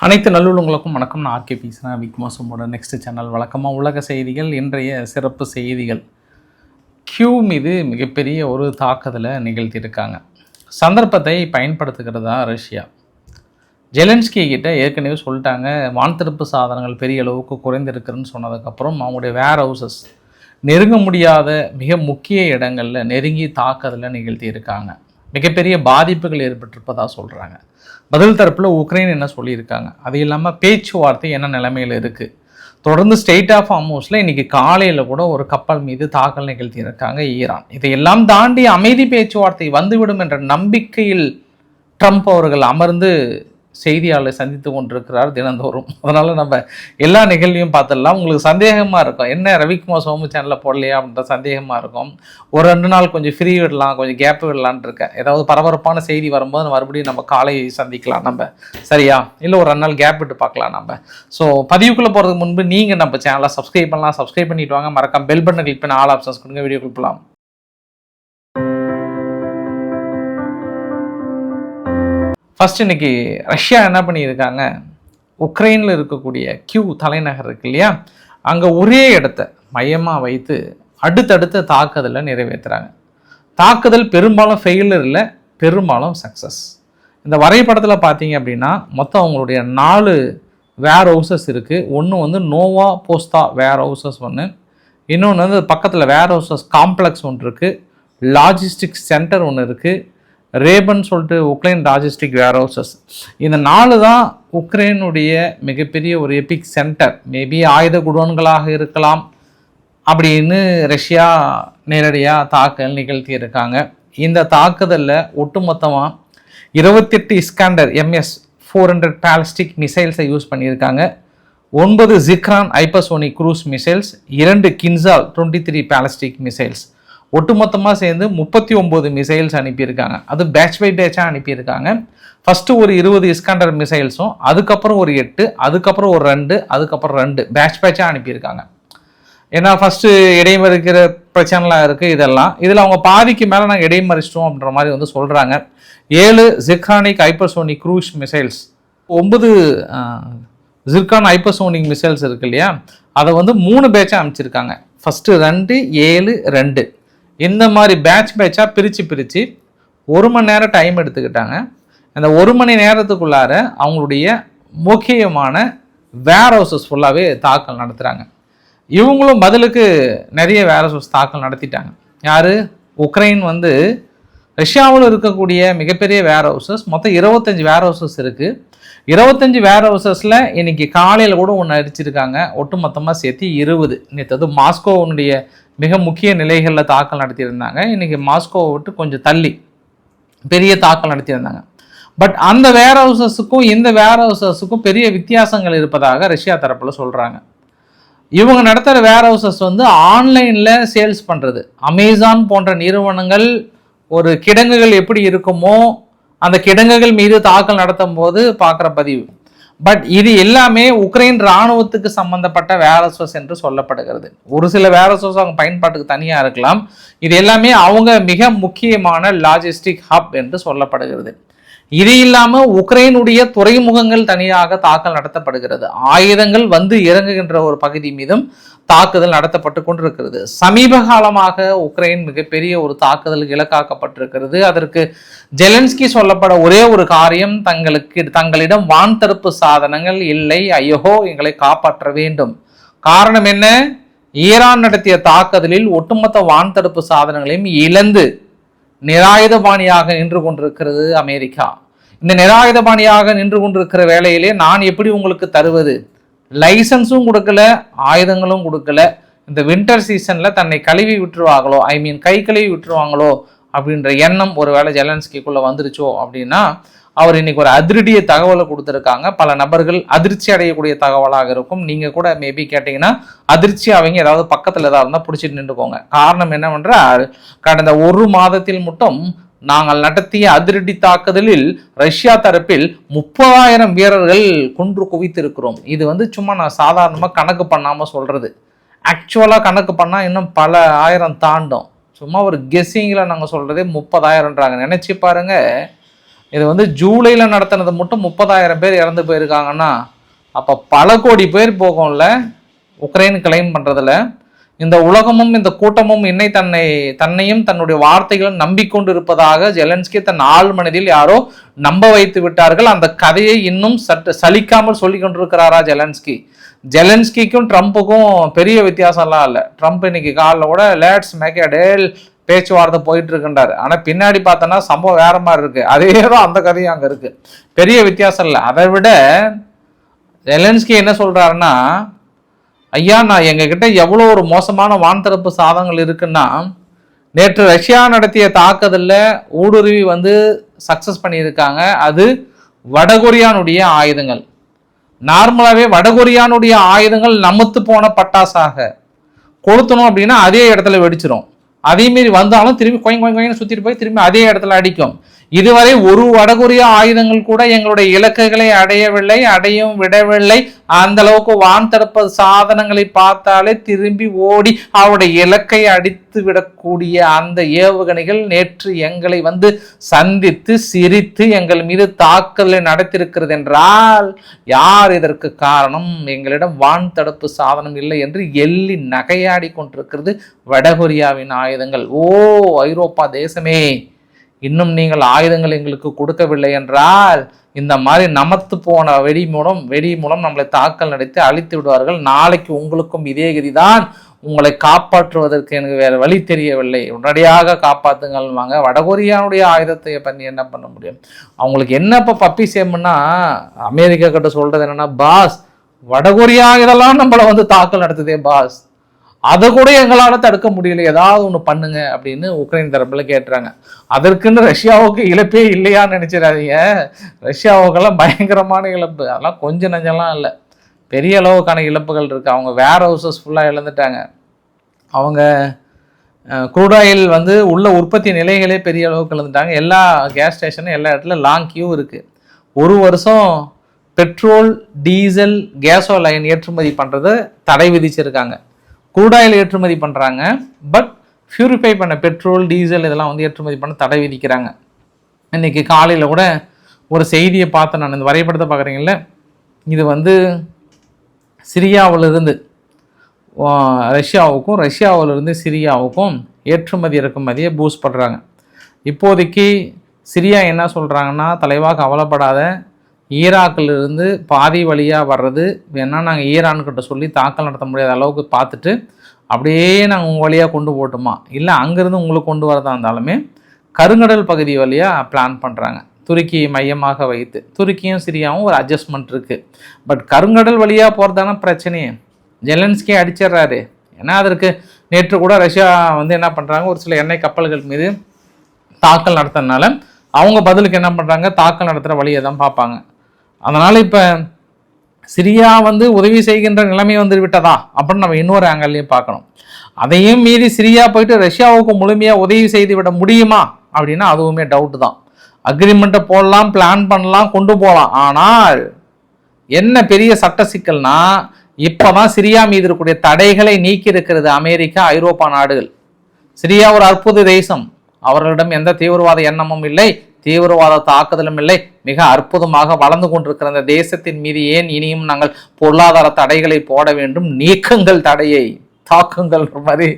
அனைத்து நல்லுள்ளங்களுக்கும் வணக்கம். நான் ஆர்கே பேசுகிறேன். விக்மாசமோட நெக்ஸ்ட் சேனல் வழக்கமாக உலக செய்திகள். இன்றைய சிறப்பு செய்திகள். கியூ மீது மிகப்பெரிய ஒரு தாக்குதலை நிகழ்த்தியிருக்காங்க. சந்தர்ப்பத்தை பயன்படுத்துகிறதா ரஷ்யா. ஜெலன்ஸ்கி கிட்ட ஏற்கனவே சொல்லிட்டாங்க, வான்தடுப்பு சாதனங்கள் பெரிய அளவுக்கு குறைந்திருக்குன்னு சொன்னதுக்கப்புறம் அவங்களுடைய வேர் ஹவுசஸ் நெருங்க முடியாத மிக முக்கிய இடங்களில் நெருங்கி தாக்குதலை நிகழ்த்தியிருக்காங்க. மிகப்பெரிய பாதிப்புகள் ஏற்பட்டிருப்பதாக சொல்கிறாங்க. பதில் தரப்பில் உக்ரைன் என்ன சொல்லியிருக்காங்க, அது இல்லாமல் பேச்சுவார்த்தை என்ன நிலைமையில் இருக்குது. தொடர்ந்து ஸ்டேட் ஆஃப் ஹார்முஸில் இன்றைக்கி காலையில் கூட ஒரு கப்பல் மீது தாக்கல் நிகழ்த்தியிருக்காங்க ஈரான். இதையெல்லாம் தாண்டி அமைதி பேச்சுவார்த்தை வந்துவிடும் என்ற நம்பிக்கையில் ட்ரம்ப் அவர்கள் அமர்ந்து செய்தியாளரை சந்தித்து கொண்டிருக்கிறார் தினந்தோறும். அதனால் நம்ம எல்லா நிகழ்வையும் பார்த்துடலாம். உங்களுக்கு சந்தேகமாக இருக்கும், என்ன ரவிக்குமார் சோமு சேனலில் போடலையா அப்படின்ற சந்தேகமாக இருக்கும். ஒரு 2 நாள் கொஞ்சம் ஃப்ரீ விடலாம், கொஞ்சம் கேப் விடலான் இருக்கேன். ஏதாவது பரபரப்பான செய்தி வரும்போது மறுபடியும் நம்ம காலை சந்திக்கலாம் நம்ம, சரியா? இல்லை ஒரு 2 நாள் கேப் விட்டு பார்க்கலாம் நம்ம. ஸோ பதிவுக்குள்ளே போகிறதுக்கு முன்பு நீங்கள் நம்ம சேனலை சப்ஸ்கிரைப் பண்ணலாம். சப்ஸ்கிரைப் பண்ணிட்டு வாங்க. மறக்காம பெல் பட்டனை கிளிக் பண்ணி ஆல் ஆப்ஷன்ஸ் கொடுங்க. வீடியோ கொடுக்கலாம். ஃபஸ்ட் இன்னைக்கு ரஷ்யா என்ன பண்ணியிருக்காங்க, உக்ரைனில் இருக்கக்கூடிய கியூ தலைநகர் இருக்கு இல்லையா, அங்கே ஒரே இடத்த மையமாக வைத்து அடுத்தடுத்த தாக்குதலை நிறைவேற்றுறாங்க. தாக்குதல் பெரும்பாலும் ஃபெயிலர் இல்லை, பெரும்பாலும் சக்ஸஸ். இந்த வரைபடத்தில் பார்த்தீங்க அப்படின்னா மொத்தம் அவங்களுடைய 4 வேர் ஹவுசஸ் இருக்குது. ஒன்று வந்து நோவா போஸ்தா வேர் ஹவுசஸ் ஒன்று, இன்னொன்று வந்து பக்கத்தில் வேர் ஹவுசஸ் காம்ப்ளெக்ஸ் ஒன்று இருக்குது, லாஜிஸ்டிக்ஸ் சென்டர் ஒன்று இருக்குது, ரேபன் சொல்லிட்டு உக்ரைன் லாஜிஸ்டிக் வேர் ஹவுசஸ். இந்த 4 தான் உக்ரைனுடைய மிகப்பெரிய ஒரு எபிக் சென்டர். மேபி ஆயுத குடோன்களாக இருக்கலாம் அப்படின்னு ரஷ்யா நேரடியாக தாக்குதல் நிகழ்த்தி இருக்காங்க. இந்த தாக்குதலில் ஒட்டுமொத்தமாக 28 இஸ்காண்டர் MS-400 பாலிஸ்டிக் மிசைல்ஸை யூஸ் பண்ணியிருக்காங்க. 9 Zircon hypersonic cruise missiles, 2 Kinzhal 23 ballistic missiles, ஒட்டுமொத்தமாக சேர்ந்து 39 மிசைல்ஸ் அனுப்பியிருக்காங்க. அது பேட்ச் பை பேட்சாக அனுப்பியிருக்காங்க. ஃபஸ்ட்டு ஒரு 20 இஸ்காண்டர் மிசைல்ஸும், அதுக்கப்புறம் ஒரு 8, அதுக்கப்புறம் ஒரு 2, அதுக்கப்புறம் 2 பேட்ச் பேட்சாக அனுப்பியிருக்காங்க. ஏன்னா ஃபஸ்ட்டு இடைமறிக்கிற பிரச்சனைலாம் இருக்குது இதெல்லாம். இதில் அவங்க பாதிக்கு மேலே நாங்கள் இடைமறிச்சிட்டோம் அப்படின்ற மாதிரி வந்து சொல்கிறாங்க. 7 Zircon hypersonic cruise missiles, 9 Zircon hypersonic missiles இருக்கு இல்லையா, அதை வந்து 3 பேட்சாக அனுப்பிச்சிருக்காங்க. ஃபஸ்ட்டு 2, 7, 2 இந்த மாதிரி பேட்ச் பேட்சாக பிரித்து 1 மணி நேரம் டைம் எடுத்துக்கிட்டாங்க. அந்த 1 மணி நேரத்துக்குள்ளார அவங்களுடைய முக்கியமான வேர் ஹவுசஸ் ஃபுல்லாகவே தாக்கல் நடத்துகிறாங்க. இவங்களும் பதிலுக்கு நிறைய வேர் ஹவுசஸ் தாக்கல் நடத்திட்டாங்க. யார்? உக்ரைன் வந்து ரஷ்யாவில் இருக்கக்கூடிய மிகப்பெரிய வேர் ஹவுசஸ் மொத்தம் 25 வேர் ஹவுசஸ் இருக்குது. 25 வேர் ஹவுசஸில் இன்றைக்கி காலையில் கூட ஒன்று அடிச்சிருக்காங்க. ஒட்டுமொத்தமாக சேர்த்து 20. நேற்று மாஸ்கோவனுடைய மிக முக்கிய நிலைகளில் தாக்கல் நடத்தியிருந்தாங்க. இன்றைக்கி மாஸ்கோவை விட்டு கொஞ்சம் தள்ளி பெரிய தாக்கல் நடத்தியிருந்தாங்க. பட் அந்த வேர் ஹவுசஸுக்கும் இந்த வேர் ஹவுசஸுக்கும் பெரிய வித்தியாசங்கள் இருப்பதாக ரஷ்யா தரப்பில் சொல்கிறாங்க. இவங்க நடத்துகிற வேர் ஹவுசஸ் வந்து ஆன்லைனில் சேல்ஸ் பண்ணுறது. அமேசான் போன்ற நிறுவனங்கள் ஒரு கிடங்குகள் எப்படி இருக்குமோ அந்த கிடங்குகள் மீது தாக்கல் நடத்தும் போது பார்க்குற பதிவு. பட் இது எல்லாமே உக்ரைன் இராணுவத்துக்கு சம்பந்தப்பட்ட வேர் ஹவுசஸ் என்று சொல்லப்படுகிறது. ஒரு சில வேர் ஹவுசஸ் அவங்க பயன்பாட்டுக்கு தனியாக இருக்கலாம். இது எல்லாமே அவங்க மிக முக்கியமான லாஜிஸ்டிக் ஹப் என்று சொல்லப்படுகிறது. இது இல்லாமல் உக்ரைனுடைய துறைமுகங்கள் தனியாக தாக்கல் நடத்தப்படுகிறது. ஆயுதங்கள் வந்து இறங்குகின்ற ஒரு பகுதி மீதும் தாக்குதல் நடத்தப்பட்டு கொண்டிருக்கிறது. சமீப காலமாக உக்ரைன் மிகப்பெரிய ஒரு தாக்குதலுக்கு இலக்காக்கப்பட்டிருக்கிறது. அதற்கு ஜெலன்ஸ்கி சொல்லப்பட ஒரே ஒரு காரியம், தங்களிடம் வான்தடுப்பு சாதனங்கள் இல்லை, ஐயோ எங்களை காப்பாற்ற வேண்டும். காரணம் என்ன? ஈரான் நடத்திய தாக்குதலில் ஒட்டுமொத்த வான்தடுப்பு சாதனங்களையும் இழந்து நிராயுதபாணியாக நின்று கொண்டிருக்கிறது அமெரிக்கா. இந்த நிராயுதபாணியாக நின்று கொண்டிருக்கிற வேளையிலே நான் எப்படி உங்களுக்கு தருவது? லைசன்ஸும் கொடுக்கல, ஆயுதங்களும் கொடுக்கல. இந்த வின்டர் சீசனில் தன்னை கழுவி விட்டுருவாங்களோ, கை கழுவி விட்டுருவாங்களோ அப்படின்ற எண்ணம் ஒரு வேளை ஜெலன்ஸ்கிக்குள்ளே வந்துருச்சோ அப்படின்னா அவர் இன்னைக்கு ஒரு அதிரடிய தகவலை கொடுத்துருக்காங்க. பல நபர்கள் அதிர்ச்சி அடையக்கூடிய தகவலாக இருக்கும். நீங்கள் கூட மேபி கேட்டிங்கன்னா அதிர்ச்சி அவங்க ஏதாவது பக்கத்தில் ஏதாவது இருந்தால் பிடிச்சிட்டு நின்றுக்கோங்க. காரணம் என்னவென்றால், கடந்த 1 மாதத்தில் மட்டும் நாங்கள் நடத்திய அதிரடி தாக்குதலில் ரஷ்யா தரப்பில் 30,000 வீரர்கள் கொன்று குவித்திருக்கிறோம். இது வந்து சும்மா நான் சாதாரணமாக கணக்கு பண்ணாமல் சொல்கிறது. ஆக்சுவலாக கணக்கு பண்ணால் இன்னும் பல ஆயிரம் தாண்டும். சும்மா ஒரு கெஸ்ஸிங்கில் நாங்கள் சொல்கிறதே 30,000ன்றாங்க. நினச்சி பாருங்கள், இது வந்து ஜூலையில் நடத்தினது மட்டும் 30,000 பேர் இறந்து போயிருக்காங்கன்னா அப்போ பல கோடி பேர் போகும்ல உக்ரைன் கிளைம் பண்ணுறதுல. இந்த உலகமும் இந்த கூட்டமும் தன்னையும் தன்னுடைய வார்த்தைகளும் நம்பிக்கொண்டு இருப்பதாக ஜெலன்ஸ்கி தன் ஆள் மனதில் யாரோ நம்ப வைத்து விட்டார்கள். அந்த கதையை இன்னும் சலிக்காமல் சொல்லி கொண்டிருக்கிறாரா ஜெலன்ஸ்கிக்கும் ட்ரம்ப்புக்கும் பெரிய வித்தியாசம்லாம் இல்லை. ட்ரம்ப் இன்னைக்கு காலில் கூட லேட்ஸ் மேக் எ டீல் பேச்சுவார்த்தை போயிட்டு இருக்குன்றாரு. ஆனால் பின்னாடி பார்த்தோன்னா சம்பவம் வேற மாதிரி இருக்கு. அதே தான் அந்த கதையும் அங்கே இருக்கு. பெரிய வித்தியாசம் இல்லை. அதை விட ஜெலன்ஸ்கி என்ன சொல்றாருன்னா, ஐயா நான் எங்ககிட்ட எவ்வளோ ஒரு மோசமான வான்தரப்பு சாதனங்கள் இருக்குன்னா, நேற்று ரஷ்யா நடத்திய தாக்குதலில் ஊடுருவி வந்து சக்சஸ் பண்ணியிருக்காங்க. அது வடகொரியானுடைய ஆயுதங்கள். நார்மலாகவே வடகொரியானுடைய ஆயுதங்கள் நமத்து போன பட்டாசாக கொளுத்தணும் அப்படின்னா அதே இடத்துல வெடிச்சிடும். அதே மாரி வந்தாலும் திரும்பி கொயன்னு சுற்றிட்டு போய் திரும்பி அதே இடத்துல அடிக்கும். இதுவரை ஒரு வடகொரியா ஆயுதங்கள் கூட எங்களுடைய இலக்குகளை அடையவும் விடவில்லை. அந்த அளவுக்கு வான் தடுப்பு சாதனங்களை பார்த்தாலே திரும்பி ஓடி அவருடைய இலக்கை அடித்து விடக்கூடிய அந்த ஏவுகணைகள் நேற்று எங்களை வந்து சந்தித்து சிரித்து எங்கள் மீது தாக்குதலை நடத்தியிருக்கிறது என்றால் யார் இதற்கு காரணம்? எங்களிடம் வான் தடுப்பு சாதனம் இல்லை என்று எள்ளி நகையாடி கொண்டிருக்கிறது வடகொரியாவின் ஆயுதங்கள். ஓ ஐரோப்பா தேசமே, இன்னும் நீங்கள் ஆயுதங்கள் எங்களுக்கு கொடுக்கவில்லை என்றால் இந்த மாதிரி நமத்து போன வெடி மூலம் நம்மளை தாக்கல் நடத்தி அழித்து விடுவார்கள். நாளைக்கு உங்களுக்கும் இதே கதிதான். உங்களை காப்பாற்றுவதற்கு எனக்கு வேற வழி தெரியவில்லை, உடனடியாக காப்பாத்துங்கள்வாங்க. வடகொரியாவுடைய ஆயுதத்தை பண்ணி என்ன பண்ண முடியும்? அவங்களுக்கு என்ன இப்போ பப்பி சேம்னா அமெரிக்கா கிட்ட சொல்றது என்னன்னா, பாஸ் வடகொரியா இதெல்லாம் நம்மளை வந்து தாக்கல் நடத்துதே பாஸ், அதை கூட எங்களால் தடுக்க முடியல, ஏதாவது ஒன்று பண்ணுங்க அப்படின்னு உக்ரைன் தரப்புல கேட்டுறாங்க. அதற்குன்னு ரஷ்யாவுக்கு இழப்பே இல்லையான்னு நினைச்சிடாதீங்க. ரஷ்யாவுக்கெல்லாம் பயங்கரமான இழப்பு, அதெல்லாம் கொஞ்சம் நஞ்சம்லாம் இல்லை, பெரிய அளவுக்கான இழப்புகள் இருக்குது. அவங்க வேர் ஹவுசஸ் ஃபுல்லாக இழந்துட்டாங்க. அவங்க க்ரூட் ஆயில் வந்து உள்ள உற்பத்தி நிலைகளே பெரிய அளவுக்கு இழந்துட்டாங்க. எல்லா கேஸ் ஸ்டேஷனும் எல்லா இடத்துல லாங் கியூ இருக்குது. ஒரு வருஷம் பெட்ரோல் டீசல் கேஸோலைன் ஏற்றுமதி பண்ணுறது தடை விதிச்சிருக்காங்க. க்ரூட் ஆயில் ஏற்றுமதி பண்ணுறாங்க, பட் பியூரிஃபை பண்ண பெட்ரோல் டீசல் இதெல்லாம் வந்து ஏற்றுமதி பண்ண தடை விதிக்கிறாங்க. இன்றைக்கி காலையில் கூட ஒரு செய்தியை பார்த்தேன் நான், இந்த வரைபடத்தை பார்க்குறீங்கள, இது வந்து சிரியாவிலிருந்து ரஷ்யாவுக்கும் ரஷ்யாவிலிருந்து சிரியாவுக்கும் ஏற்றுமதி இறக்குமதியை பூஸ்ட் பண்ணுறாங்க. இப்போதைக்கு சிரியா என்ன சொல்கிறாங்கன்னா, தலைவா கவலைப்படாத, ஈராக்கிலிருந்து பாதி வழியாக வர்றது வேணால் நாங்கள் ஈரான்கிட்ட சொல்லி தாக்கல் நடத்த முடியாத அளவுக்கு பார்த்துட்டு அப்படியே நாங்கள் உங்கள் வழியாக கொண்டு போட்டோமா, இல்லை அங்கேருந்து உங்களுக்கு கொண்டு வரதா இருந்தாலுமே கருங்கடல் பகுதி வழியாக பிளான் பண்ணுறாங்க, துருக்கியை மையமாக வைத்து. துருக்கியும் சிரியாவும் ஒரு அட்ஜஸ்ட்மெண்ட் இருக்குது. பட் கருங்கடல் வழியாக போகிறதான பிரச்சனையே. ஜெலன்ஸ்கி அடிச்சிடுறாரு. ஏன்னா அதற்கு நேற்று கூட ரஷ்யா வந்து என்ன பண்ணுறாங்க, ஒரு சில எண்ணெய் கப்பல்கள் மீது தாக்கல் நடத்துறதுனால அவங்க பதிலுக்கு என்ன பண்ணுறாங்க, தாக்கல் நடத்துகிற வழியை தான் பார்ப்பாங்க. அதனால் இப்போ சிரியா வந்து உதவி செய்கின்ற நிலைமை வந்து விட்டதா அப்படின்னு நம்ம இன்னொரு ஆங்கிள்லையும் பார்க்கணும். அதையும் மீறி சிரியா போயிட்டு ரஷ்யாவுக்கு முழுமையாக உதவி செய்து விட முடியுமா அப்படின்னா அதுவுமே டவுட்டு தான். அக்ரிமெண்ட்டை போடலாம், பிளான் பண்ணலாம், கொண்டு போகலாம். ஆனால் என்ன பெரிய சட்ட சிக்கல்னா, இப்போதான் சிரியா மீது இருக்கக்கூடிய தடைகளை நீக்கி இருக்கிறது அமெரிக்கா, ஐரோப்பா நாடுகள். சிரியா ஒரு அற்புத தேசம், அவர்களிடம் எந்த தீவிரவாத எண்ணமும் இல்லை, தீவிரவாத தாக்குதலும் இல்லை, மிக அற்புதமாக வளர்ந்து கொண்டிருக்கிற அந்த தேசத்தின் மீது ஏன் இனியும் நாங்கள் பொருளாதார தடைகளை போட வேண்டும்? நீக்குங்கள் தடையை, தாக்குங்கள் மாதிரி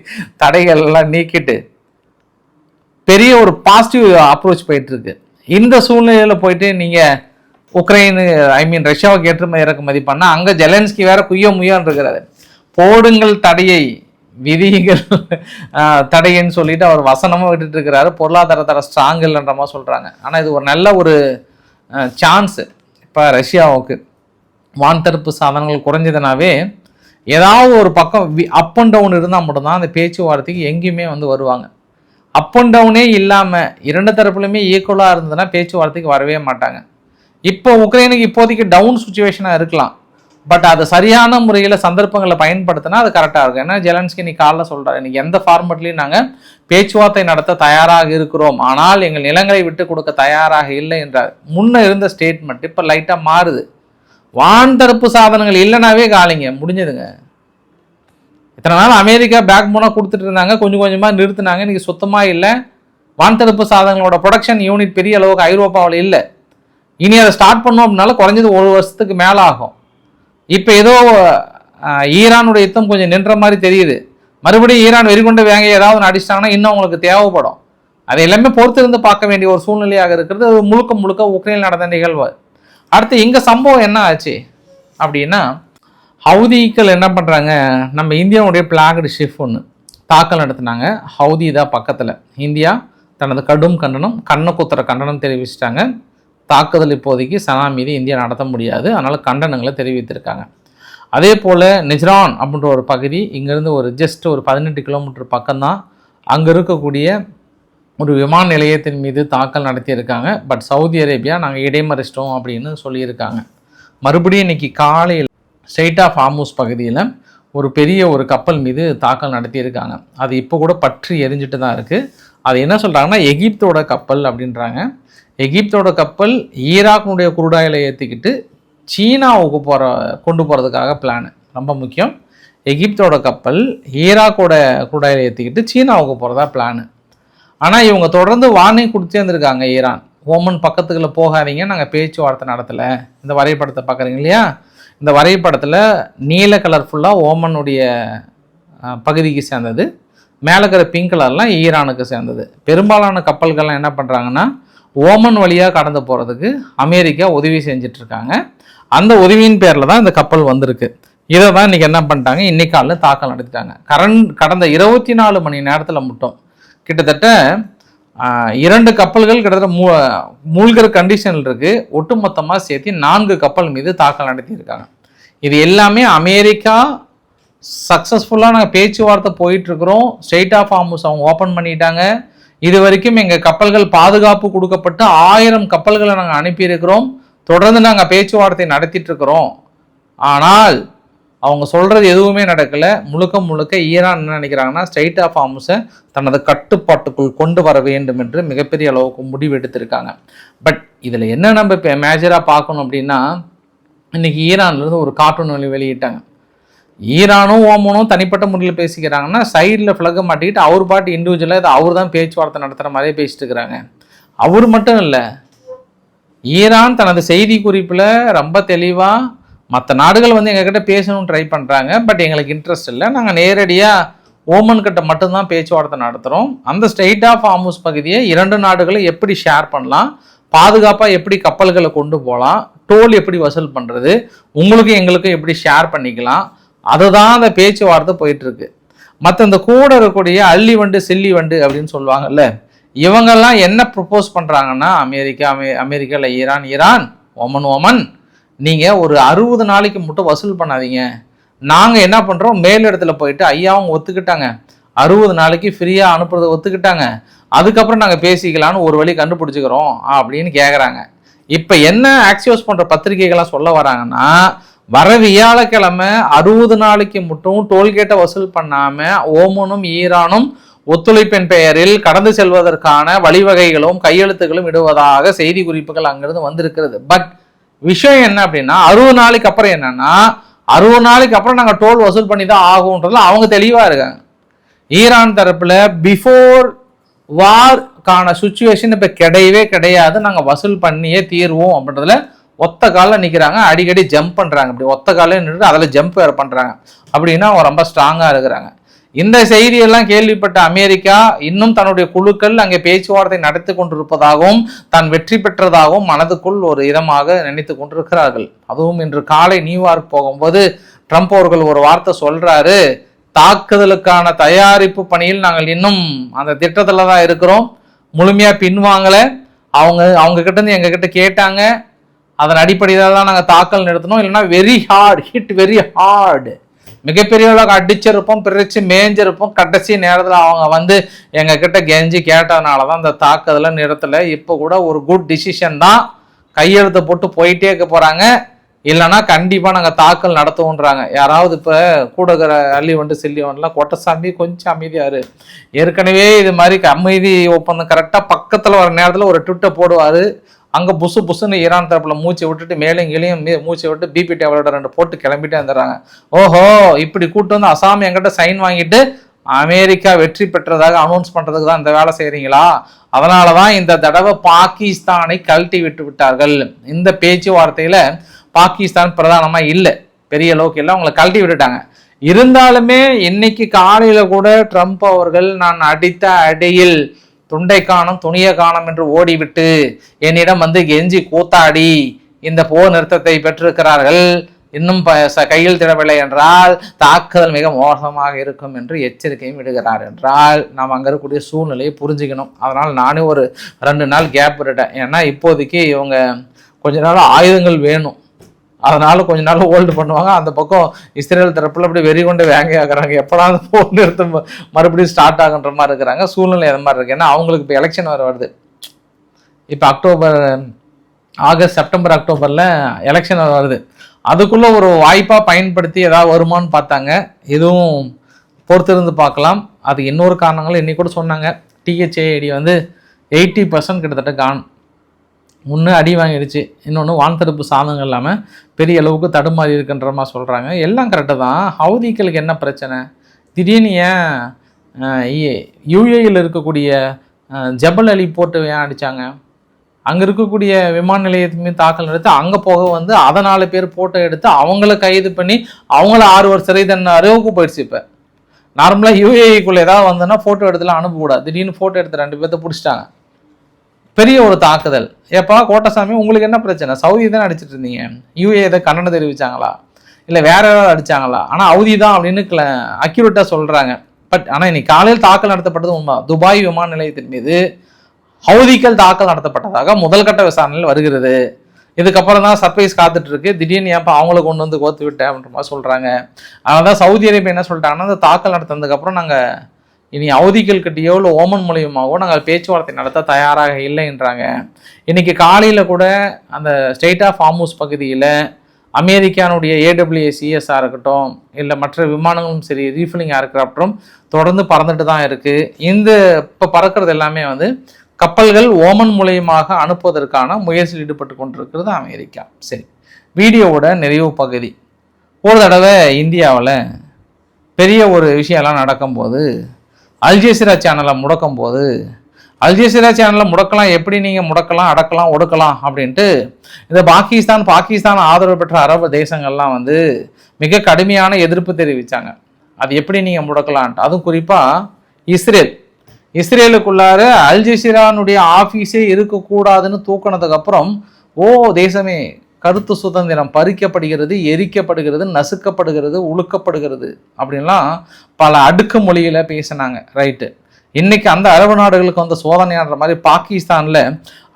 தடைகள் எல்லாம் நீக்கிட்டு பெரிய ஒரு பாசிட்டிவ் அப்ரோச் போயிட்டு இருக்கு. இந்த சூழ்நிலையில போயிட்டு நீங்க உக்ரைனு ரஷ்யாவுக்கு ஏற்றுமதி இறக்குமதி பண்ணா அங்க ஜெலன்ஸ்கி வேற முயன்னு இருக்கிறாரு. போடுங்கள் தடையை, விதிகள் தடைன்னு சொல்லிட்டு அவர் வசனமும் விட்டுட்டு இருக்கிறாரு. பொருளாதார தடை ஸ்ட்ராங் இல்லைன்ற மாதிரி சொல்றாங்க. ஆனா இது ஒரு நல்ல ஒரு சான்ஸ். இப்ப ரஷ்யாவுக்கு வான் தடுப்பு சாதனங்கள் குறைஞ்சதுனாவே ஏதாவது ஒரு பக்கம் அப் அண்ட் டவுன் இருந்தால் மட்டும்தான் அந்த பேச்சுவார்த்தைக்கு எங்கேயுமே வந்து வருவாங்க. அப் அண்ட் டவுனே இல்லாமல் இரண்டு தரப்புலையுமே ஈக்குவலாக இருந்ததுன்னா பேச்சுவார்த்தைக்கு வரவே மாட்டாங்க. இப்போ உக்ரைனுக்கு இப்போதைக்கு டவுன் சுச்சுவேஷனாக இருக்கலாம், பட் அது சரியான முறையில் சந்தர்ப்பங்களை பயன்படுத்தினா அது கரெக்டாக இருக்கும். ஏன்னா ஜெலன்ஸ்கி இன்னைக்கு காலைல சொல்கிறார், இன்னைக்கு எந்த ஃபார்மெட்லையும் நாங்கள் பேச்சுவார்த்தை நடத்த தயாராக இருக்கிறோம், ஆனால் எங்கள் நிலங்களை விட்டு கொடுக்க தயாராக இல்லை என்றார். முன்ன இருந்த ஸ்டேட்மெண்ட் இப்போ லைட்டாக மாறுது. வான் தடுப்பு சாதனங்கள் இல்லைனாவே காலிங்க முடிஞ்சதுங்க. இத்தனை நாள் அமெரிக்கா பேக் போனாக கொடுத்துட்டு இருந்தாங்க, கொஞ்சம் கொஞ்சமாக நிறுத்தினாங்க. இன்னைக்கு சுத்தமாக இல்லை, வான் தடுப்பு சாதனங்களோட ப்ரொடக்ஷன் யூனிட் பெரிய அளவுக்கு ஐரோப்பாவில் இல்லை. இனி அதை ஸ்டார்ட் பண்ணோம் அப்படின்னால குறைஞ்சது 1 வருஷத்துக்கு மேலே ஆகும். இப்போ ஏதோ ஈரானுடைய யுத்தம் கொஞ்சம் நின்ற மாதிரி தெரியுது. மறுபடியும் ஈரான் வெறிகொண்டு வேங்க ஏதாவது அடிச்சிட்டாங்கன்னா இன்னும் அவங்களுக்கு தேவைப்படும். அதை எல்லாமே பொறுத்திருந்து பார்க்க வேண்டிய ஒரு சூழ்நிலையாக இருக்கிறது. அது முழுக்க முழுக்க உக்ரைனில் நடந்த நிகழ்வு. அடுத்து இங்கே சம்பவம் என்ன ஆச்சு அப்படின்னா, ஹவுதிகள் என்ன பண்ணுறாங்க, நம்ம இந்தியாவுடைய பிளாக்டு ஷிப் ஒன்று தாக்கல் நடத்தினாங்க. ஹவுதி தான் பக்கத்தில். இந்தியா தனது கடும் கண்டனம், கண்ணக்குத்துற கண்டனம் தெரிவிச்சிட்டாங்க. தாக்குதல் இப்போதைக்கு சனா மீது இந்தியா நடத்த முடியாது, அதனால் கண்டனங்களை தெரிவித்திருக்காங்க. அதே போல் நிஜ்ரான் அப்படின்ற ஒரு பகுதி இங்கேருந்து ஒரு ஜஸ்ட் ஒரு 18 கிலோமீட்டர் பக்கம்தான். அங்கே இருக்கக்கூடிய ஒரு விமான நிலையத்தின் மீது தாக்கல் நடத்தியிருக்காங்க. பட் சவுதி அரேபியா நாங்கள் இடைமறிச்சிட்டோம் அப்படின்னு சொல்லியிருக்காங்க. மறுபடியும் இன்றைக்கி காலையில் ஸ்ட்ரெய்ட் ஆஃப் ஹார்முஸ் பகுதியில் ஒரு பெரிய ஒரு கப்பல் மீது தாக்கல் நடத்தியிருக்காங்க. அது இப்போ கூட பற்றி எரிஞ்சிட்டு தான் இருக்குது. அது என்ன சொல்கிறாங்கன்னா எகிப்தோட கப்பல் அப்படின்றாங்க. எகிப்தோட கப்பல் ஈராக்கினுடைய குருடாயில ஏற்றிக்கிட்டு சீனாவுக்கு கொண்டு போகிறதுக்காக பிளான். ரொம்ப முக்கியம். எகிப்தோட கப்பல் ஈராக்கோட குருடாயில ஏற்றிக்கிட்டு சீனாவுக்கு போகிறதா பிளான். ஆனால் இவங்க தொடர்ந்து வார்னிங் கொடுத்தே இருந்திருக்காங்க. ஈரான் ஓமன் பக்கத்துக்குள்ளே போகாதீங்க, நாங்கள் பேச்சுவார்த்தை நடத்தலை. இந்த வரைபடத்தை பார்க்குறீங்க இல்லையா, இந்த வரைபடத்தில் நீல கலர் ஃபுல்லாக ஓமனுடைய பகுதிக்கு சேர்ந்தது, மேலே இருக்கிற பிங்க் கலர்லாம் ஈரானுக்கு சேர்ந்தது. பெரும்பாலான கப்பல்கள்லாம் என்ன பண்ணுறாங்கன்னா ஓமன் வழியாக கடந்து போகிறதுக்கு அமெரிக்கா உதவி செஞ்சிட்ருக்காங்க. அந்த உதவியின் பேரில் தான் இந்த கப்பல் வந்திருக்கு. இதை தான் இன்றைக்கி என்ன பண்ணிட்டாங்க, இன்னைக்கு காலையில் தாக்கல் நடத்திட்டாங்க. கடந்த 24 மணி நேரத்தில் மட்டும் கிட்டத்தட்ட 2 கப்பல்கள் கிட்டத்தட்ட மூழ்கிற கண்டிஷனில் இருக்குது. ஒட்டுமொத்தமாக சேர்த்து 4 கப்பல் மீது தாக்கல் நடத்தியிருக்காங்க. இது எல்லாமே அமெரிக்கா சக்ஸஸ்ஃபுல்லாக நாங்கள் பேச்சுவார்த்தை போயிட்டுருக்குறோம், ஸ்ட்ரெய்ட் ஆஃப் ஹார்முஸ் அவங்க ஓப்பன் பண்ணிட்டாங்க, இது வரைக்கும் எங்கள் கப்பல்கள் பாதுகாப்பு கொடுக்கப்பட்டு 1000 கப்பல்களை நாங்கள் அனுப்பியிருக்கிறோம், தொடர்ந்து நாங்கள் பேச்சுவார்த்தை நடத்திட்டுருக்குறோம். ஆனால் அவங்க சொல்கிறது எதுவுமே நடக்கலை. முழுக்க முழுக்க ஈரான் என்ன நினைக்கிறாங்கன்னா ஸ்ட்ரெய்ட் ஆஃப் ஹார்முஸை தனது கட்டுப்பாட்டுக்குள் கொண்டு வர வேண்டும் என்று மிகப்பெரிய அளவுக்கு முடிவு எடுத்திருக்காங்க. பட் இதில் என்ன நம்ம இப்போ மேஜராக பார்க்கணும் அப்படின்னா, இன்றைக்கி ஈரான்லேருந்து ஒரு கார்ட்டூன் வெளியிட்டாங்க. ஈரானும் ஓமனும் தனிப்பட்ட முறையில் பேசிக்கிறாங்கன்னா சைடில் ஃப்ளக்கை மாட்டிக்கிட்டு அவர் பாட்டு இண்டிவிஜுவலாக இதை அவர் தான் பேச்சுவார்த்தை நடத்துகிற மாதிரியே பேசிட்டு இருக்கிறாங்க. அவர் மட்டும் இல்லை, ஈரான் தனது செய்தி குறிப்பில் ரொம்ப தெளிவாக மற்ற நாடுகள் எங்ககிட்ட பேசணும்னு ட்ரை பண்ணுறாங்க, பட் எங்களுக்கு இன்ட்ரெஸ்ட் இல்லை, நாங்கள் நேரடியாக ஓமன் கிட்ட மட்டும்தான் பேச்சுவார்த்தை நடத்துகிறோம். அந்த ஸ்ட்ரெய்ட் ஆஃப் ஹார்முஸ் பகுதியை 2 நாடுகளை எப்படி ஷேர் பண்ணலாம், பாதுகாப்பாக எப்படி கப்பல்களை கொண்டு போகலாம், டோல் எப்படி வசூல் பண்ணுறது, உங்களுக்கும் எங்களுக்கும் எப்படி ஷேர் பண்ணிக்கலாம், அதுதான் அந்த பேச்சுவார்த்தை போயிட்டுருக்கு. மற்ற இந்த கூட இருக்கக்கூடிய அள்ளி வண்டு சில்லி வண்டு அப்படின்னு சொல்லுவாங்கல்ல, இவங்கெல்லாம் என்ன ப்ரப்போஸ் பண்ணுறாங்கன்னா அமெரிக்காவில் ஈரான் ஓமன் நீங்கள் ஒரு 60 நாளைக்கு மட்டும் வசூல் பண்ணாதீங்க, நாங்கள் என்ன பண்ணுறோம் மேலிடத்துல போயிட்டு ஐயா அவங்க ஒத்துக்கிட்டாங்க, 60 நாளைக்கு ஃப்ரீயாக அனுப்புறதை ஒத்துக்கிட்டாங்க, அதுக்கப்புறம் நாங்கள் பேசிக்கலான்னு ஒரு வழி கண்டுபிடிச்சிக்கிறோம் அப்படின்னு கேட்குறாங்க. இப்போ என்ன ஆக்சியோஸ் பண்ணுற பத்திரிகைகள்லாம் சொல்ல வராங்கன்னா, வர வியாழக்கிழமை 60 நாளைக்கு மட்டும் டோல்கேட்டை வசூல் பண்ணாமல் ஓமனும் ஈரானும் ஒத்துழைப்பின் பெயரில் கடந்து செல்வதற்கான வழிவகைகளும் கையெழுத்துகளும் இடுவதாக செய்தி குறிப்புகள் அங்கிருந்து வந்திருக்கிறது. பட் விஷயம் என்ன அப்படின்னா, 60 நாளைக்கு அப்புறம் என்னன்னா 60 நாளைக்கு அப்புறம் நாங்கள் டோல் வசூல் பண்ணி தான் ஆகும்ன்றதுல அவங்க தெளிவாக இருக்காங்க. ஈரான் தரப்புல பிஃபோர் வார்க்கான சுச்சுவேஷன் இப்போ கிடையவே கிடையாது, நாங்கள் வசூல் பண்ணியே தீர்வோம் அப்படின்றதுல ஒத்த காலில் நிற்கிறாங்க. அடிக்கடி ஜம்ப் பண்ணுறாங்க. இப்படி ஒத்த காலில் நின்று அதில் ஜம்ப் வேறு பண்ணுறாங்க. அப்படின்னா அவங்க ரொம்ப ஸ்ட்ராங்காக இருக்கிறாங்க. இந்த செய்தியெல்லாம் கேள்விப்பட்ட அமெரிக்கா இன்னும் தன்னுடைய குழுக்கள் அங்கே பேச்சுவார்த்தை நடத்தி கொண்டிருப்பதாகவும் தான் வெற்றி பெற்றதாகவும் மனதுக்குள் ஒரு இதமாக நினைத்து கொண்டிருக்கிறார்கள். அதுவும் இன்று காலை நியூயார்க் போகும்போது ட்ரம்ப் அவர்கள் ஒரு வார்த்தை சொல்றாரு, தாக்குதலுக்கான தயாரிப்பு பணியில் நாங்கள் இன்னும் அந்த திட்டத்தில் தான் இருக்கிறோம், முழுமையாக பின்வாங்கலை, அவங்க கிட்ட இருந்து எங்க கிட்ட கேட்டாங்க, அதன் அடிப்படையில் தான் நாங்கள் தாக்கல் நிறுத்தணும், இல்லைன்னா வெரி ஹார்டு மிகப்பெரிய அளவுக்கு அடிச்சிருப்போம், பிரித்து மேய்ஞ்சிருப்போம். கடைசி நேரத்தில் அவங்க எங்ககிட்ட கெஞ்சி கேட்டதுனால தான் இந்த தாக்குதலை நிறுத்தலை. இப்போ கூட ஒரு குட் டிசிஷன் தான், கையெழுத்து போட்டு போயிட்டே இருக்க போகிறாங்க, இல்லைன்னா கண்டிப்பாக நாங்கள் தாக்கல் நடத்துவோன்றாங்க. யாராவது இப்போ கூட இருக்கிற அள்ளி வண்டு சில்லி வண்டுலாம் கொட்டசாமி கொஞ்சம் அமைதியாரு, ஏற்கனவே இது மாதிரி அமைதி ஒப்பந்தம் கரெக்டாக பக்கத்தில் வர நேரத்தில் ஒரு ட்விட்டை போடுவார், அங்கே புசுன்னு ஈரான் தரப்பில் மூச்சை விட்டுட்டு மேலும் கீழையும் மூச்சை விட்டு பிபி டேப்லெட் 2 போட்டு கிளம்பிட்டே வந்துடுறாங்க. ஓஹோ இப்படி கூட்டு வந்து அசாம் என்கிட்ட சைன் வாங்கிட்டு அமெரிக்கா வெற்றி பெற்றதாக அனௌன்ஸ் பண்றதுக்கு தான் இந்த வேலை செய்யறீங்களா? அதனாலதான் இந்த தடவை பாகிஸ்தானை கழட்டி விட்டு விட்டார்கள். இந்த பேச்சுவார்த்தையில பாகிஸ்தான் பிரதானமா இல்லை, பெரிய அளவுக்கு இல்லை, அவங்களை கழட்டி விட்டுட்டாங்க. இருந்தாலுமே இன்னைக்கு காலையில கூட ட்ரம்ப் அவர்கள் நான் அடித்த அடியில் துண்டை காணும் துணியை காணும் என்று ஓடிவிட்டு என்னிடம் வந்து கெஞ்சி கூத்தாடி இந்த போர் நிறுத்தத்தை பெற்றிருக்கிறார்கள். இன்னும் கையெழுத்திடவில்லை என்றால் தாக்குதல் மிக மோசமாக இருக்கும் என்று எச்சரிக்கையும் விடுகிறார் என்றால் நாம் அங்கே இருக்கக்கூடிய சூழ்நிலையை புரிஞ்சுக்கணும். அதனால் நானே ஒரு 2 நாள் கேப் விட்டுட்டேன். ஏன்னா இப்போதைக்கு இவங்க கொஞ்ச நாள் ஆயுதங்கள் வேணும், அதனால கொஞ்ச நாள் ஹோல்டு பண்ணுவாங்க. அந்த பக்கம் இஸ்ரேல் தரப்புல அப்படி வெறி கொண்டு வேங்கையாக்குறாங்க, எப்படாவது போர் நிறுத்தம் மறுபடியும் ஸ்டார்ட் ஆகுன்ற மாதிரி இருக்கிறாங்க. சூழ்நிலை அது மாதிரி இருக்கு. ஏன்னா அவங்களுக்கு இப்போ எலெக்ஷன் வருது. இப்போ ஆகஸ்ட் செப்டம்பர் அக்டோபரில் எலெக்ஷன் வருது. அதுக்குள்ளே ஒரு வாய்ப்பாக பயன்படுத்தி ஏதாவது வருமானு பார்த்தாங்க. எதுவும் பொறுத்திருந்து பார்க்கலாம். அது இன்னொரு காரணங்கள் இன்னைக்கு கூட சொன்னாங்க. THAAD வந்து 80% கிட்டத்தட்ட காணும். ஒன்று அடி வாங்கிடுச்சு, இன்னொன்று வான்தடுப்பு சாதனங்கள் இல்லாமல் பெரிய அளவுக்கு தடுமாறி இருக்குன்ற மாதிரி சொல்கிறாங்க. எல்லாம் கரெக்டு தான். ஹவுதிகளுக்கு என்ன பிரச்சனை? திடீர்னு ஏன் UAEயில் இருக்கக்கூடிய ஜபல் அலி போட்டு ஏன் அடித்தாங்க? அங்கே இருக்கக்கூடிய விமான நிலையத்துமே தாக்கல் நடத்தி அங்கே போக வந்து அதை 4 பேர் ஃபோட்டோ எடுத்து அவங்கள கைது பண்ணி அவங்கள 6 வருஷம் சிறை தண்டனை அறிவுக்கு போயிடுச்சு. இப்போ நார்மலாக UAEக்குள்ளே ஏதாவது வந்தோன்னா ஃபோட்டோ எடுத்துலாம் அனுப்பக்கூடாது. திடீர்னு ஃபோட்டோ எடுத்து 2 பேர்த்த பிடிச்சிட்டாங்க. பெரிய ஒரு தாக்குதல். ஏப்பா கோட்டசாமி, உங்களுக்கு என்ன பிரச்சனை? சவுதி தானே அடிச்சிட்டு இருந்தீங்க. UAE இதை கண்டனம் தெரிவிச்சாங்களா? இல்லை வேற யாராவது அடிச்சாங்களா? ஆனால் ஹவுதி தான் அப்படின்னு அக்யூரேட்டாக சொல்கிறாங்க. பட் ஆனால் இன்னைக்கு காலையில் தாக்கல் நடத்தப்பட்டது உண்மை. துபாய் விமான நிலையத்தின் மீது ஹவுதிகள் தாக்கல் நடத்தப்பட்டதாக முதல் கட்ட விசாரணையில் வருகிறது. இதுக்கப்புறம் தான் சர்ப்ரைஸ் காத்துட்டு இருக்கு. திடீர்னு ஏன்ப்பா அவங்கள கொண்டு வந்து கோத்து விட்டேன் அப்படின்ற மாதிரி சொல்றாங்க. அதனால தான் சவுதி அரேபியா என்ன சொல்லிட்டாங்கன்னா, அந்த தாக்கல் நடத்தினதுக்கப்புறம் நாங்கள் இனி ஹவுதிகள் கிட்டேயோ இல்லை ஓமன் மூலியமாகவோ நாங்கள் பேச்சுவார்த்தை நடத்த தயாராக இல்லைன்றாங்க. இன்னைக்கு காலையில் கூட அந்த ஸ்டேட் ஆஃப் ஹார்முஸ் பகுதியில் அமெரிக்கானுடைய AWACS இருக்கட்டும், இல்லை மற்ற விமானங்களும் சரி, ரீஃபில்லிங் ஏர்கிராஃப்டும் தொடர்ந்து பறந்துட்டு தான் இருக்குது. இந்த இப்போ பறக்கிறது எல்லாமே வந்து கப்பல்கள் ஓமன் மூலியமாக அனுப்புவதற்கான முயற்சியில் ஈடுபட்டு கொண்டிருக்கிறது அமெரிக்கா. சரி, வீடியோவோட நிறைவு பகுதி. ஒரு தடவை இந்தியாவில் பெரிய ஒரு விஷயம்லாம் நடக்கும்போது அல்ஜசீரா சேனலை முடக்கும் போது, அல்ஜசீரா சேனலை முடக்கலாம், எப்படி நீங்கள் முடக்கலாம், அடக்கலாம், ஒடுக்கலாம் அப்படின்ட்டு இந்த பாகிஸ்தான் ஆதரவு பெற்ற அரபு தேசங்கள்லாம் வந்து மிக கடுமையான எதிர்ப்பு தெரிவித்தாங்க. அது எப்படி நீங்கள் முடக்கலான்ட்டு. அதுவும் குறிப்பாக இஸ்ரேலுக்குள்ளார அல்ஜசீரானுடைய ஆஃபீஸே இருக்கக்கூடாதுன்னு தூக்கினதுக்கு அப்புறம் தேசமே கருத்து சுதந்திரம் பறிக்கப்படுகிறது, எரிக்கப்படுகிறது, நசுக்கப்படுகிறது, உழுக்கப்படுகிறது அப்படின்லாம் பல அடுக்கு மொழியில் பேசினாங்க. ரைட்டு. இன்னைக்கு அந்த அரபு நாடுகளுக்கு வந்து சோதனையாடுற மாதிரி பாகிஸ்தானில்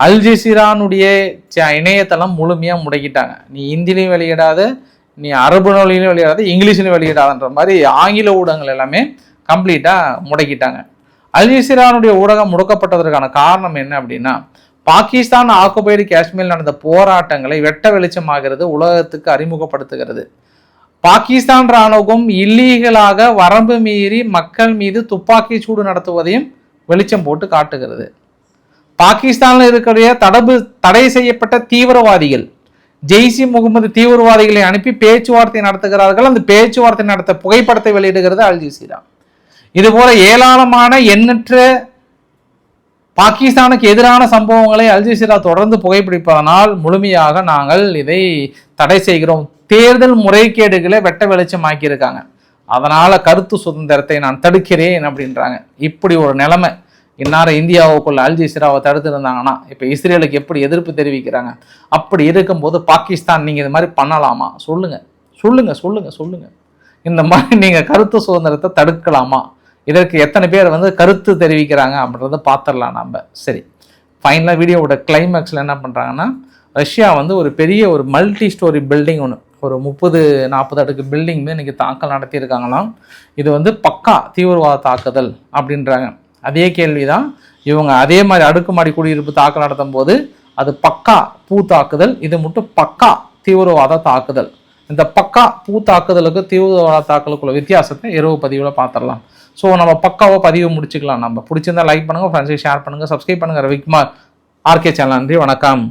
அல்ஜசீரானுடைய இணையதளம் முழுமையாக முடக்கிட்டாங்க. நீ ஹிந்திலையும் வெளியிடாத, நீ அரபு மொழியிலையும் வெளியிடாத, இங்கிலீஷ்லையும் வெளியிடாதன்ற மாதிரி ஆங்கில ஊடகங்கள் எல்லாமே கம்ப்ளீட்டாக முடக்கிட்டாங்க. அல்ஜசீரானுடைய ஊடகம் முடக்கப்பட்டதற்கான காரணம் என்ன அப்படின்னா, பாகிஸ்தான் ஆக்குபைடு காஷ்மீரில் நடந்த போராட்டங்களை வெட்ட வெளிச்சமாகிறது, உலகத்துக்கு அறிமுகப்படுத்துகிறது. பாகிஸ்தான் ராணுவம் இல்லீகலாக வரம்பு மீறி மக்கள் மீது துப்பாக்கி சூடு நடத்துவதையும் வெளிச்சம் போட்டு காட்டுகிறது. பாகிஸ்தானில் இருக்கிற தடை செய்யப்பட்ட தீவிரவாதிகள் ஜெய்ஷ் முகமது தீவிரவாதிகளை அனுப்பி பேச்சுவார்த்தை நடத்துகிறார்கள். அந்த பேச்சுவார்த்தை நடத்த புகைப்படத்தை வெளியிடுகிறது அல்ஜசீரா. இதுபோல ஏராளமான எண்ணற்ற பாகிஸ்தானுக்கு எதிரான சம்பவங்களை அல்ஜசீரா தொடர்ந்து புகைப்பிடிப்பதனால் முழுமையாக நாங்கள் இதை தடை செய்கிறோம். தேர்தல் முறைகேடுகளை வெட்ட வெளிச்சமாக்கியிருக்காங்க. அதனால கருத்து சுதந்திரத்தை நான் தடுக்கிறேன் அப்படின்றாங்க. இப்படி ஒரு நிலைமை இந்நேரம் இந்தியாவுக்குள்ள அல்ஜசீராவை தடுத்து இருந்தாங்கன்னா இப்போ இஸ்ரேலுக்கு எப்படி எதிர்ப்பு தெரிவிக்கிறாங்க. அப்படி இருக்கும்போது பாகிஸ்தான் நீங்கள் இது மாதிரி பண்ணலாமா? சொல்லுங்க சொல்லுங்க சொல்லுங்க சொல்லுங்க. இந்த மாதிரி நீங்கள் கருத்து சுதந்திரத்தை தடுக்கலாமா? இதற்கு எத்தனை பேர் வந்து கருத்து தெரிவிக்கிறாங்க அப்படின்றத பார்த்துடலாம் நம்ம. சரி, ஃபைனலாக வீடியோவோட கிளைமேக்ஸில் என்ன பண்ணுறாங்கன்னா, ரஷ்யா வந்து ஒரு பெரிய ஒரு மல்டி ஸ்டோரி பில்டிங் ஒன்று, ஒரு 30-40 அடுக்கு பில்டிங் மீது இன்றைக்கி தாக்கல் நடத்தியிருக்காங்களாம். இது வந்து பக்கா தீவிரவாத தாக்குதல் அப்படின்றாங்க. அதே கேள்வி தான் இவங்க அதே மாதிரி அடுக்குமாடி குடியிருப்பு தாக்கல் நடத்தும் போது அது பக்கா பூ தாக்குதல், இது மட்டும் பக்கா தீவிரவாத தாக்குதல். இந்த பக்கா பூ தாக்குதலுக்கு தீவிரவாத தாக்குதலுக்குள்ள வித்தியாசத்தை இரவு பதிவில் பார்த்துடலாம். ஸோ நம்ம பக்காவாக பதிவு முடிச்சுக்கலாம். நம்ம பிடிச்சிருந்தா லைக் பண்ணுங்கள், ஃப்ரெண்ட்ஸுக்கு ஷேர் பண்ணுங்கள், சப்ஸ்கிரைப் பண்ணுங்கள். Ravikumar RK channel. நன்றி, வணக்கம்.